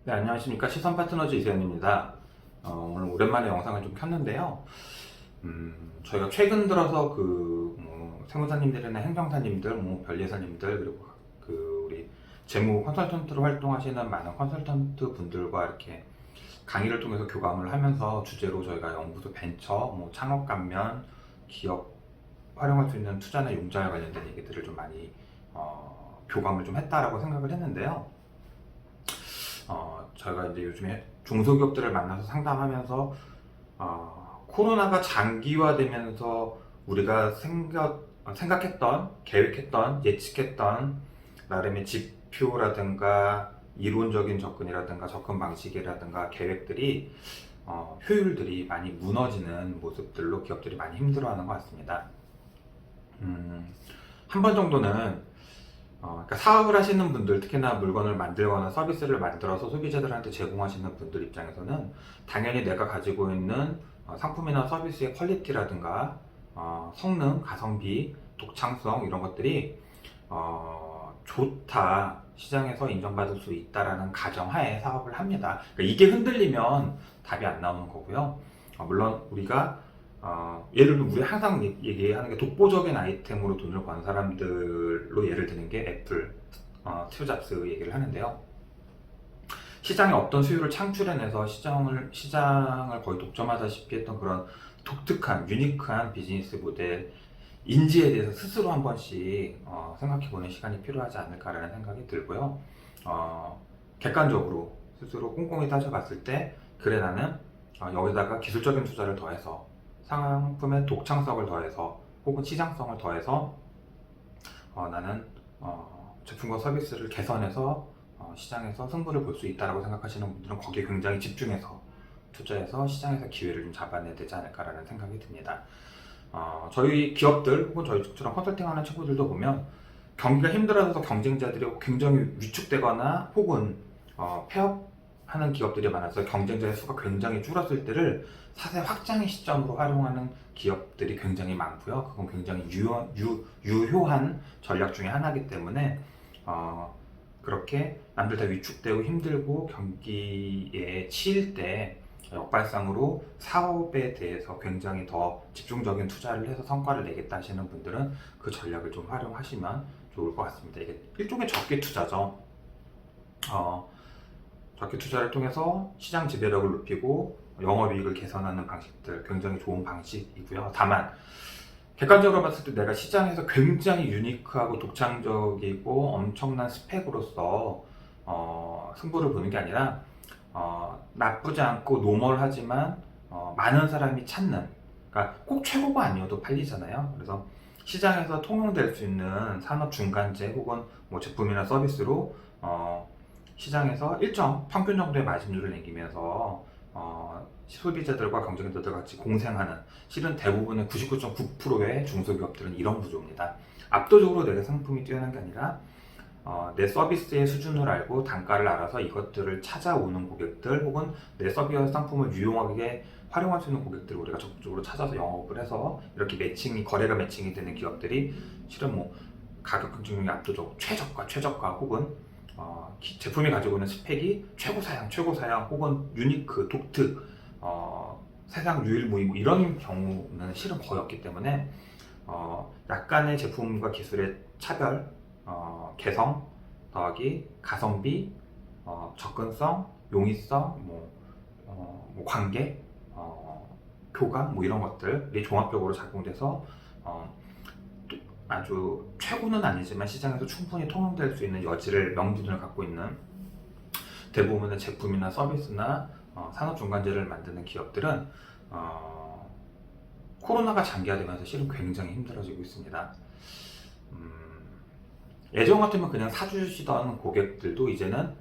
네, 안녕하십니까. 시선 파트너즈 이세현입니다. 오늘 오랜만에 영상을 좀 켰는데요. 저희가 최근 들어서 세무사님들이나 행정사님들, 변리사님들, 그리고 우리 재무 컨설턴트로 활동하시는 많은 컨설턴트 분들과 이렇게 강의를 통해서 교감을 하면서 주제로 저희가 연구소 벤처, 창업 감면, 기업 활용할 수 있는 투자나 융자에 관련된 얘기들을 좀 많이 교감을 좀 했다라고 생각을 했는데요. 저희가 이제 요즘에 중소기업들을 만나서 상담하면서 코로나가 장기화되면서 우리가 생각했던, 계획했던, 예측했던 나름의 지표라든가 이론적인 접근이라든가 접근 방식이라든가 계획들이 효율들이 많이 무너지는 모습들로 기업들이 많이 힘들어하는 것 같습니다. 한 번 정도는 그러니까 사업을 하시는 분들, 특히나 물건을 만들거나 서비스를 만들어서 소비자들한테 제공하시는 분들 입장에서는 당연히 내가 가지고 있는 상품이나 서비스의 퀄리티라든가 성능, 가성비, 독창성 이런 것들이 좋다, 시장에서 인정받을 수 있다라는 가정하에 사업을 합니다. 그러니까 이게 흔들리면 답이 안 나오는 거고요. 물론 우리가 예를 들면 우리 항상 얘기하는 게 독보적인 아이템으로 돈을 번 사람들로 예를 드는 게 애플, 스티브 잡스 얘기를 하는데요. 시장에 없던 수요를 창출해내서 시장을 거의 독점하다시피 했던 그런 독특한, 유니크한 비즈니스 모델 인지에 대해서 스스로 한 번씩 생각해보는 시간이 필요하지 않을까라는 생각이 들고요. 객관적으로 스스로 꼼꼼히 따져봤을 때 그래 나는 여기다가 기술적인 투자를 더해서 상품의 독창성을 더해서 혹은 시장성을 더해서 나는 제품과 서비스를 개선해서 시장에서 승부를 볼 수 있다고 생각하시는 분들은 거기에 굉장히 집중해서 투자해서 시장에서 기회를 좀 잡아내야 되지 않을까라는 생각이 듭니다. 저희 기업들 혹은 저희처럼 컨설팅하는 친구들도 보면 경기가 힘들어져서 경쟁자들이 굉장히 위축되거나 혹은 폐업하는 기업들이 많아서 경쟁자의 수가 굉장히 줄었을 때를 사세 확장의 시점으로 활용하는 기업들이 굉장히 많고요. 그건 굉장히 유효한 전략 중에 하나이기 때문에 그렇게 남들 다 위축되고 힘들고 경기에 치일 때 역발상으로 사업에 대해서 굉장히 더 집중적인 투자를 해서 성과를 내겠다 하시는 분들은 그 전략을 좀 활용하시면 좋을 것 같습니다. 이게 일종의 적기 투자죠. 적기 투자를 통해서 시장 지배력을 높이고 영업이익을 개선하는 방식들 굉장히 좋은 방식이고요. 다만 객관적으로 봤을 때 내가 시장에서 굉장히 유니크하고 독창적이고 엄청난 스펙으로서 승부를 보는 게 아니라 나쁘지 않고 노멀하지만 많은 사람이 찾는, 그러니까 꼭 최고가 아니어도 팔리잖아요. 그래서 시장에서 통용될 수 있는 산업 중간재 혹은 제품이나 서비스로 시장에서 일정 평균 정도의 마진율을 남기면서 소비자들과 경쟁자들 같이 공생하는, 실은 대부분의 99.9%의 중소기업들은 이런 구조입니다. 압도적으로 내가 상품이 뛰어난 게 아니라 내 서비스의 수준을 알고 단가를 알아서 이것들을 찾아오는 고객들 혹은 내 서비스 상품을 유용하게 활용할 수 있는 고객들을 우리가 적극적으로 찾아서 영업을 해서 이렇게 거래가 매칭이 되는 기업들이 실은 가격 경쟁력이 압도적으로 최저가 혹은 제품이 가지고 있는 스펙이 최고사양 혹은 유니크, 독특, 세상 유일무이 이런 경우는 실은 거의 없기 때문에 약간의 제품과 기술의 차별, 개성 더하기 가성비, 접근성, 용이성, 관계, 교감 이런 것들이 종합적으로 작용돼서 아주 최고는 아니지만 시장에서 충분히 통용될 수 있는 여지를 명분을 갖고 있는 대부분의 제품이나 서비스나 산업 중간재를 만드는 기업들은 코로나가 장기화되면서 실은 굉장히 힘들어지고 있습니다. 예전 같으면 그냥 사주시던 고객들도 이제는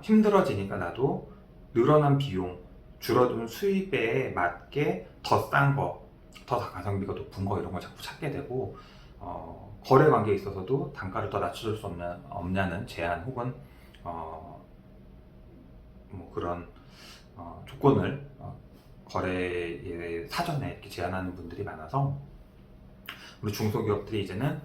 힘들어지니까 나도 늘어난 비용, 줄어든 수입에 맞게 더 싼 거, 더 가성비가 높은 거 이런 걸 자꾸 찾게 되고 거래 관계에 있어서도 단가를 더 낮춰줄 수 없냐는 제안 혹은 그런 조건을 거래에 사전에 이렇게 제안하는 분들이 많아서 우리 중소기업들이 이제는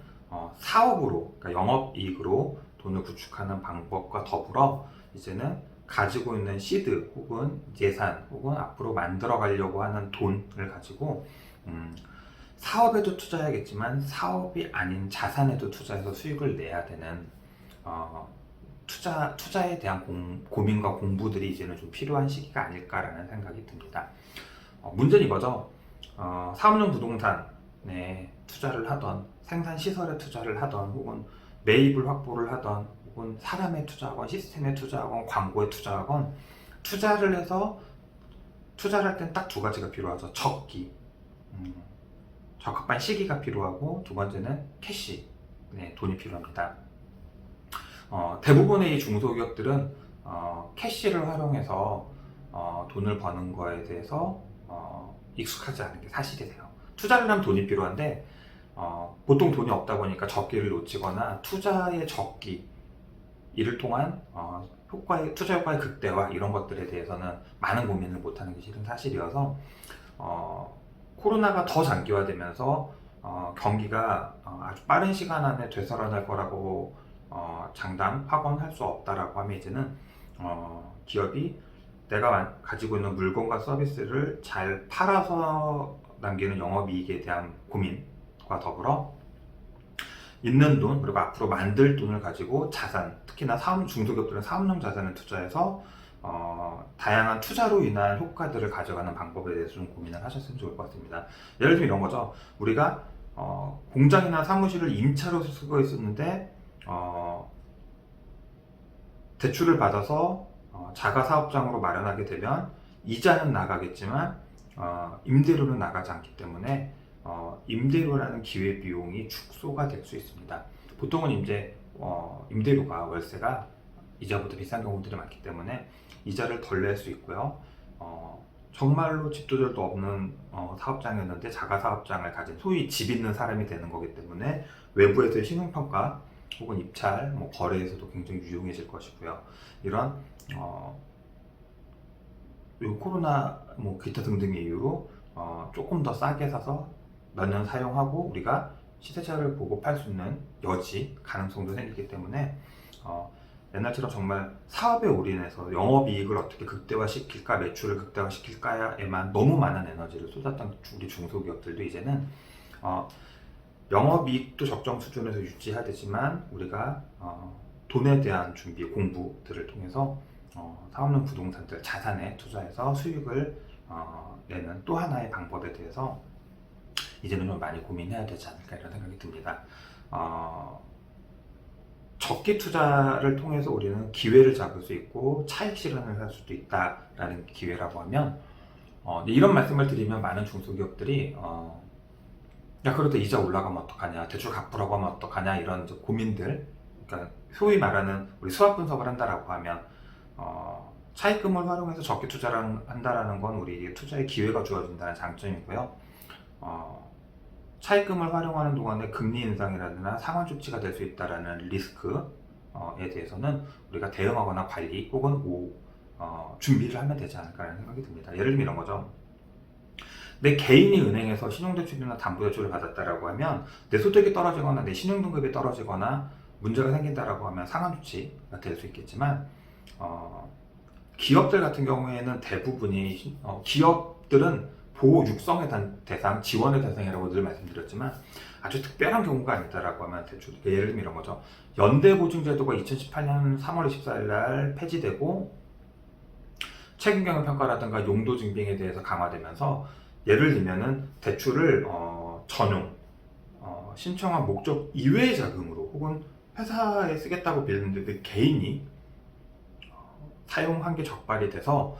사업으로, 그러니까 영업이익으로 돈을 구축하는 방법과 더불어 이제는 가지고 있는 시드 혹은 예산 혹은 앞으로 만들어 가려고 하는 돈을 가지고 사업에도 투자해야겠지만 사업이 아닌 자산에도 투자해서 수익을 내야 되는 어, 투자에 대한 고민과 공부들이 이제는 좀 필요한 시기가 아닐까라는 생각이 듭니다. 문제는 이거죠. 사업용 부동산에 투자를 하던 생산 시설에 투자를 하던 혹은 매입을 확보를 하던 혹은 사람에 투자하건 시스템에 투자하건 광고에 투자하건 투자를 해서 투자를 할 땐 딱 두 가지가 필요하죠. 적기, 적합한 시기가 필요하고 두 번째는 캐시, 네, 돈이 필요합니다. 대부분의 이 중소기업들은 캐시를 활용해서 돈을 버는 거에 대해서 익숙하지 않은 게 사실이세요. 투자를 하면 돈이 필요한데 보통 돈이 없다 보니까 적기를 놓치거나 투자의 적기, 이를 통한 투자 효과의 극대화 이런 것들에 대해서는 많은 고민을 못하는 게 실은 사실이어서 코로나가 더 장기화되면서 경기가 아주 빠른 시간 안에 되살아날 거라고 확언할 수 없다라고 하면 이제는 기업이 내가 가지고 있는 물건과 서비스를 잘 팔아서 남기는 영업이익에 대한 고민과 더불어 있는 돈 그리고 앞으로 만들 돈을 가지고 자산, 특히나 중소기업들은 사업용 자산을 투자해서 다양한 투자로 인한 효과들을 가져가는 방법에 대해서 좀 고민을 하셨으면 좋을 것 같습니다. 예를 들면 이런 거죠. 우리가 공장이나 사무실을 임차로 쓰고 있었는데 대출을 받아서 자가 사업장으로 마련하게 되면 이자는 나가겠지만 임대료는 나가지 않기 때문에 임대료라는 기회 비용이 축소가 될 수 있습니다. 보통은 이제 임대료가 월세가 이자보다 비싼 경우들이 많기 때문에 이자를 덜 낼 수 있고요. 정말로 집도절도 없는 사업장이었는데 자가 사업장을 가진 소위 집 있는 사람이 되는 거기 때문에 외부에서의 신용평가 혹은 입찰, 거래에서도 굉장히 유용해질 것이고요. 이런 코로나 기타 등등의 이유로 조금 더 싸게 사서 몇 년 사용하고 우리가 시세차를 보고 팔 수 있는 여지, 가능성도 생기기 때문에 옛날처럼 정말 사업에 올인해서 영업이익을 어떻게 극대화시킬까, 매출을 극대화시킬까에만 너무 많은 에너지를 쏟았던 우리 중소기업들도 이제는 영업이익도 적정 수준에서 유지해야 되지만 우리가 돈에 대한 준비, 공부들을 통해서 사업용 부동산들, 자산에 투자해서 수익을 내는 또 하나의 방법에 대해서 이제는 좀 많이 고민해야 되지 않을까 이런 생각이 듭니다. 적기 투자를 통해서 우리는 기회를 잡을 수 있고 차익 실현을 할 수도 있다라는 기회라고 하면 이런 말씀을 드리면 많은 중소기업들이 야 그래도 이자 올라가면 어떡하냐, 대출 갚으라고 하면 어떡하냐 이런 이제 고민들, 그러니까 소위 말하는 우리 수학 분석을 한다라고 하면 차입금을 활용해서 적기 투자를 한다라는 건 우리 투자의 기회가 주어진다는 장점이고요. 차입금을 활용하는 동안에 금리 인상이라든가 상환 조치가 될 수 있다라는 리스크에 대해서는 우리가 대응하거나 관리 혹은 준비를 하면 되지 않을까라는 생각이 듭니다. 예를 들면 이런 거죠. 내 개인이 은행에서 신용대출이나 담보대출을 받았다라고 하면 내 소득이 떨어지거나 내 신용등급이 떨어지거나 문제가 생긴다라고 하면 상환 조치가 될 수 있겠지만 기업들 같은 경우에는 대부분이 기업들은 보호 육성의 대상, 지원의 대상이라고 늘 말씀드렸지만 아주 특별한 경우가 아니다라고 하면 대출, 예를 들면 이런 거죠. 연대보증제도가 2018년 3월 24일 날 폐지되고 책임경영평가라든가 용도증빙에 대해서 강화되면서 예를 들면은 대출을 전용, 신청한 목적 이외의 자금으로 혹은 회사에 쓰겠다고 빌렸는데 개인이 사용한 게 적발이 돼서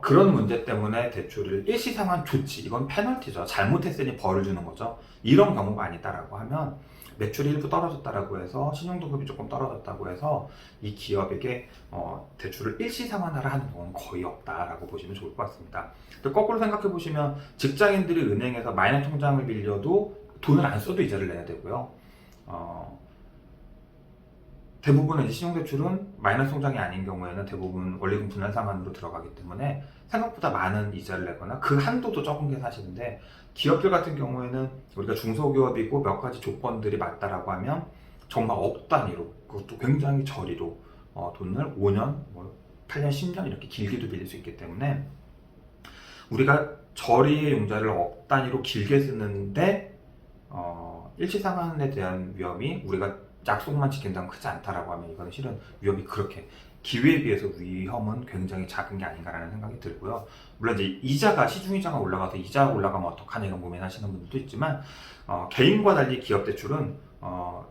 그런 문제 때문에 대출을 일시상환 조치, 이건 페널티죠. 잘못했으니 벌을 주는 거죠. 이런 경우가 아니다라고 하면 매출이 일부 떨어졌다라고 해서 신용등급이 조금 떨어졌다고 해서 이 기업에게 대출을 일시상환하라 하는 경우는 거의 없다라고 보시면 좋을 것 같습니다. 또 거꾸로 생각해 보시면 직장인들이 은행에서 마이너 통장을 빌려도 돈을 안 써도 이자를 내야 되고요. 대부분의 신용대출은 마이너스 통장이 아닌 경우에는 대부분 원리금 분할 상환으로 들어가기 때문에 생각보다 많은 이자를 내거나 그 한도도 적은 게 사실인데, 기업들 같은 경우에는 우리가 중소기업이고 몇 가지 조건들이 맞다라고 하면 정말 억 단위로, 그것도 굉장히 저리로 돈을 5년, 8년, 10년 이렇게 길게도 빌릴 수 있기 때문에 우리가 저리의 융자를 억 단위로 길게 쓰는데 일시상환에 대한 위험이 우리가 약속만 지킨다면 크지 않다라고 하면 이거는 실은 위험이 그렇게 기회에 비해서 위험은 굉장히 작은 게 아닌가라는 생각이 들고요. 물론 이제 이자가 시중이자가 올라가서 이자가 올라가면 어떡하냐 이런 고민하시는 분들도 있지만 개인과 달리 기업 대출은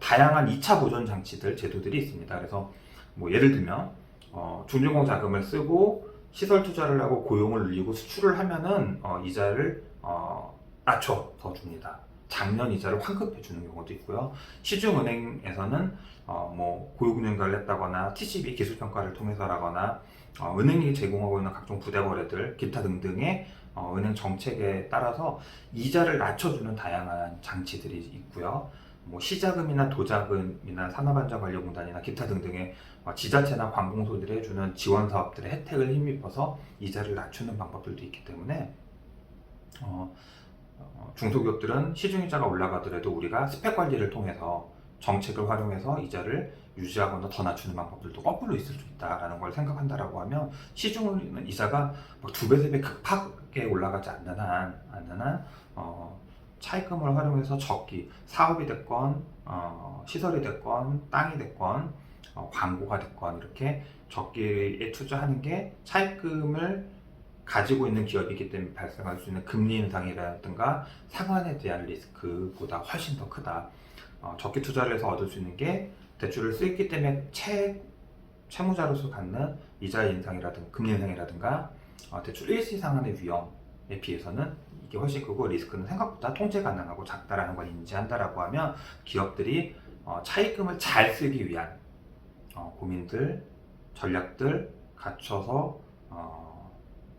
다양한 2차 보전 장치들 제도들이 있습니다. 그래서 뭐 예를 들면 준공공 자금을 쓰고 시설 투자를 하고 고용을 늘리고 수출을 하면은 이자를 낮춰서 줍니다. 작년 이자를 환급해 주는 경우도 있고요. 시중은행에서는 뭐 고유금융가를 했다거나 TCB 기술평가를 통해서라거나 은행이 제공하고 있는 각종 부대거래들 기타 등등의 은행 정책에 따라서 이자를 낮춰주는 다양한 장치들이 있고요. 뭐 시자금이나 도자금이나 산업안전관리공단이나 기타 등등의 지자체나 관공서들이 해주는 지원 사업들의 혜택을 힘입어서 이자를 낮추는 방법들도 있기 때문에 중소기업들은 시중이자가 올라가더라도 우리가 스펙 관리를 통해서 정책을 활용해서 이자를 유지하거나 더 낮추는 방법들도 거꾸로 있을 수 있다라는 걸 생각한다라고 하면 시중 이자가 막 2배, 3배 급하게 올라가지 않는 한 차입금을 활용해서 적기, 사업이 됐건 시설이 됐건 땅이 됐건 광고가 됐건 이렇게 적기에 투자하는 게 차입금을 가지고 있는 기업이기 때문에 발생할 수 있는 금리 인상이라든가 상환에 대한 리스크보다 훨씬 더 크다. 적기 투자를 해서 얻을 수 있는 게 대출을 쓰기 때문에 채무자로서 갖는 이자 인상이라든가 금리 인상이라든가 대출 일시 상환의 위험에 비해서는 이게 훨씬 크고 리스크는 생각보다 통제 가능하고 작다라는 걸 인지한다라고 하면 기업들이 차입금을 잘 쓰기 위한 고민들, 전략들 갖춰서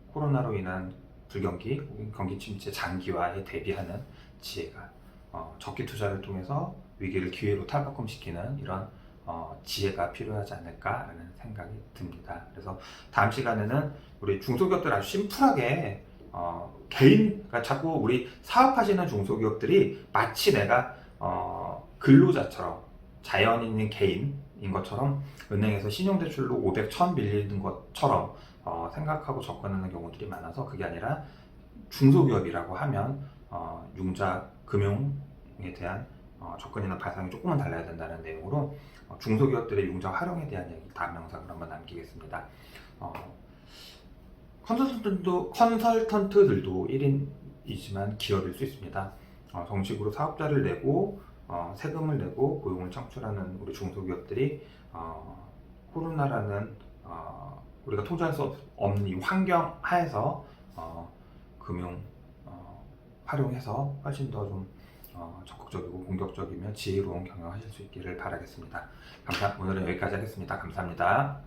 코로나로 인한 불경기, 경기 침체 장기화에 대비하는 지혜가 적기 투자를 통해서 위기를 기회로 탈바꿈시키는 이런 지혜가 필요하지 않을까라는 생각이 듭니다. 그래서 다음 시간에는 우리 중소기업들 아주 심플하게 그러니까 자꾸 우리 사업하시는 중소기업들이 마치 내가 근로자처럼 자연인인 개인인 것처럼 은행에서 신용대출로 500, 1000 빌리는 것처럼 생각하고 접근하는 경우들이 많아서 그게 아니라 중소기업이라고 하면 융자 금융에 대한 접근이나 발상이 조금은 달라야 된다는 내용으로 중소기업들의 융자 활용에 대한 얘기 다음 영상으로 한번 남기겠습니다. 컨설턴트들도 1인이지만 기업일 수 있습니다. 정식으로 사업자를 내고 세금을 내고 고용을 창출하는 우리 중소기업들이 코로나라는 우리가 통제할 수 없는 이 환경 하에서 금융 활용해서 훨씬 더 좀 적극적이고 공격적이며 지혜로운 경영하실 수 있기를 바라겠습니다. 오늘은 여기까지 하겠습니다. 감사합니다.